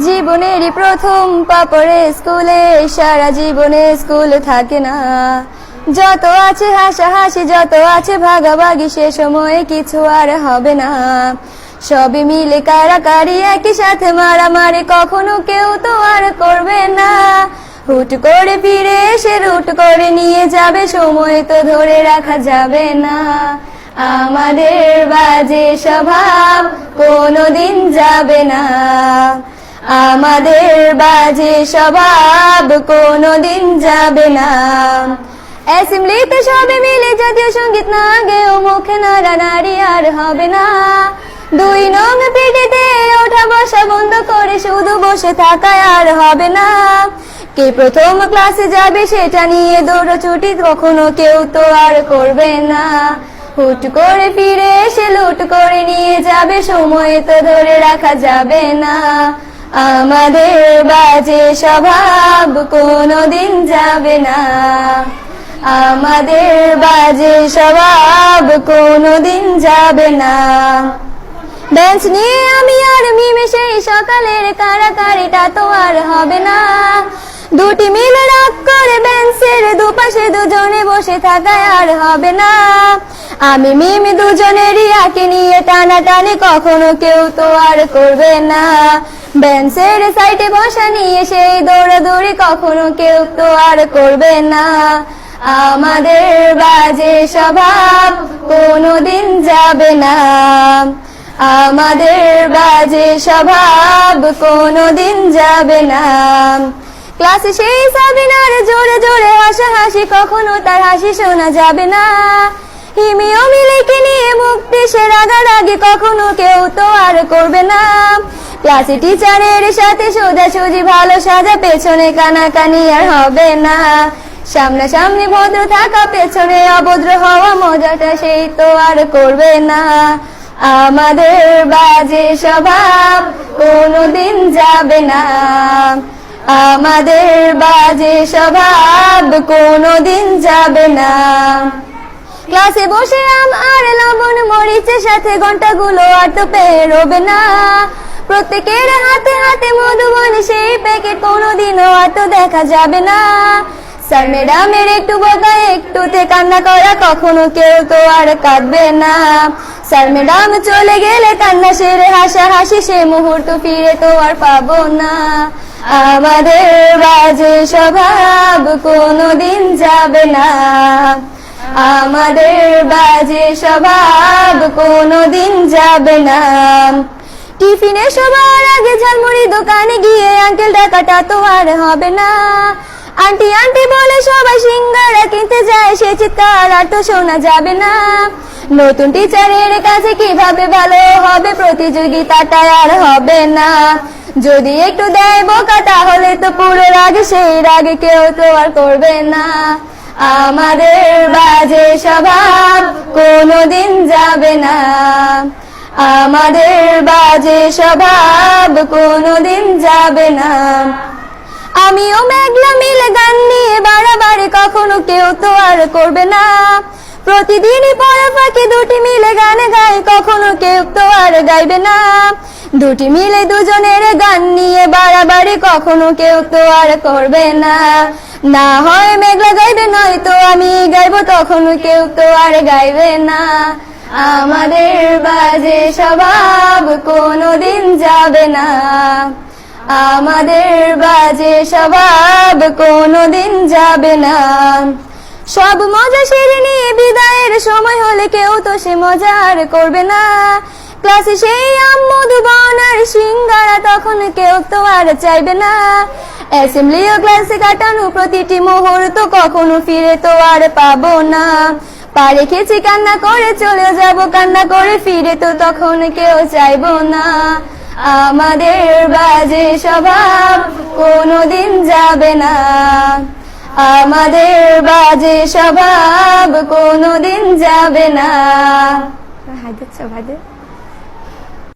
জীবনেরই প্রথম পা পড়ে স্কুলে, সারা জীবনে স্কুল থাকে না। যত আছে হাসাহাসি, যত আছে ভাগাভাগি, সে সময়ে কিছু আর হবে না। সবই মিলে কারাকারি, একই সাথে মারামারি, কখনো কেউ তো আর করবে না। হুট করে ফিরে এসে রুট করে নিয়ে যাবে, সময় তো ধরে রাখা যাবে না। আমাদের বাজে স্বভাব কোনোদিন যাবে না, আমাদের বাজে স্বভাব কোনোদিন যাবে না। অ্যাসেম্বলিতে সবে মিলে জাতীয় সঙ্গীত না গেয়েও মুখে নাড়ানাড়ি আর হবে না। 2 নং পিটিতে ওঠা বসা বন্ধ করে শুধু বসে থাকায় আর হবে না। কে প্রথম ক্লাসে যাবে সেটা নিয়ে দৌড়ছুটি কখনো কেউ তো আর করবে না। হুট করে ফিরে এসে লুট করে নিয়ে যাবে, সময় তো ধরে রাখা যাবে না। আমাদের বাজে স্বভাব কোনোদিন যাবে না, আমাদের বাজে স্বভাব কোনোদিন যাবে না। বেঞ্চ নিয়ে আমি আর মিমে সেই সকালের কারাকারিটা তো আর হবে না। দুটি মিলে রাগ করে বেঞ্চের দুপাশে দুজনে বসে থাকায় আর হবে না। আমি মিমি দুজনেরই আঁকে নিয়ে টানাটানি, কখনো কেউ তো আর করবে না। বেঞ্চের সাইডে বসা নিয়ে সেই দৌড়াদৌড়ি, কখনো কেউ তো আর করবে না। আমাদের বাজে স্বভাব কোনোদিন যাবে না, আমাদের বাজে স্বভাব কোনোদিন যাবে না। ক্লাসে সেই সাবিনার জোরে জোরে হাসাহাসি, কখনো তার হাসি শোনা যাবে না। হিমিও মিলেকে নিয়ে মুক্তি সে রাগারাগি, কখনো কেউ তো আর করবে না। ক্লাসে টিচারের সাথে সোজাসুজি ভালো সাজা, পেছনে কানাকানি আর হবে না। সামনাসামনি ভদ্র থাকা, পেছনে অভদ্র হওয়া, মজাটা সেই তো আর করবে না। আমাদের বাজে স্বভাব কোনোদিন যাবে না, আমাদের বাজে স্বভাব কোনোদিন যাবে না। ক্লাসে বসে আম আর লবণ মরিচের সাথে ঘন্টাগুলো আর তো পেরোবে না। প্রত্যেকের হাতে হাতে মধুবন সেই প্যাকেট, কোনোদিনও আর তো দেখা যাবে না। স্যার ম্যাডামের একটু বকা একটুতে কান্না করা, কখনো কেউ তো আর কাঁদবে না। স্যার ম্যাডাম চলে গেলে কান্না সেরে হাসাহাসি, সে মুহূর্ত ফিরে তো আর পাবো না। আমাদের বাজে স্বভাব কোনোদিন যাবে না, আমাদের বাজে স্বভাব কোনোদিন যাবে না। টিফিনে সবার আগে ঝালমুড়ি দোকানে গিয়ে আঙ্কেল ডাকাটা তো আর হবে না। আন্টি আন্টি বলে সবাই সিঙ্গারা কিনতে যায়, সে চিৎকার আর তো শোনা যাবে না। নতুন টিচারের কাছে কিভাবে ভালো হবে, প্রতিযোগিতাটা আর হবে না। যদি একটু দেয় বোকা তাহলে তো পুরো রাগ, সেই রাগে কেউ তো আর করবে না। আমাদের বাজে স্বভাব কোনোদিন যাবে না, আমাদের বাজে স্বভাব কোনোদিন যাবে না। আমিও মেঘলা মিলে গান নিয়ে বাড়াবাড়ি, কখনো কেউ তো আর করবে না। প্রতিদিনই পড়া ফাঁকি দুটি মিলে গান গাই, কখনো কেউ তো আর গাইবে না। দুটি মিলে দুজনের গান নিয়ে বাড়াবাড়ি, কখনো কেউ তো আর করবে না। না হয় মেঘলা গাইবে, নয়তো আমি গাইবো, তখনও কেউ তো আর গাইবে না। আমাদের বাজে স্বভাব কোনোদিন যাবে না, আমাদের বাজে স্বভাব কোনোদিন যাবে না। সব মজা সেরে নিয়ে বিদায়ের সময় হলে কেউ তো সে মজা আর করবে না। ক্লাসে সেই আম মধুবন আর সিঙ্গারা, তখন কেউ তো আর চাইবে না। অ্যাসেম্বলি ও ক্লাসে কাটানো প্রতিটি মুহূর্ত, কখনো ফিরে তো আর পাবো না। পা রেখেছি কান্না করে চলে যাব, কান্না করে ফিরে তো তখন কেউ চাইবো না। আমাদের বাজে স্বভাব কোনোদিন যাবে না, আমাদের বাজে স্বভাব কোনোদিন যাবে না। ভাই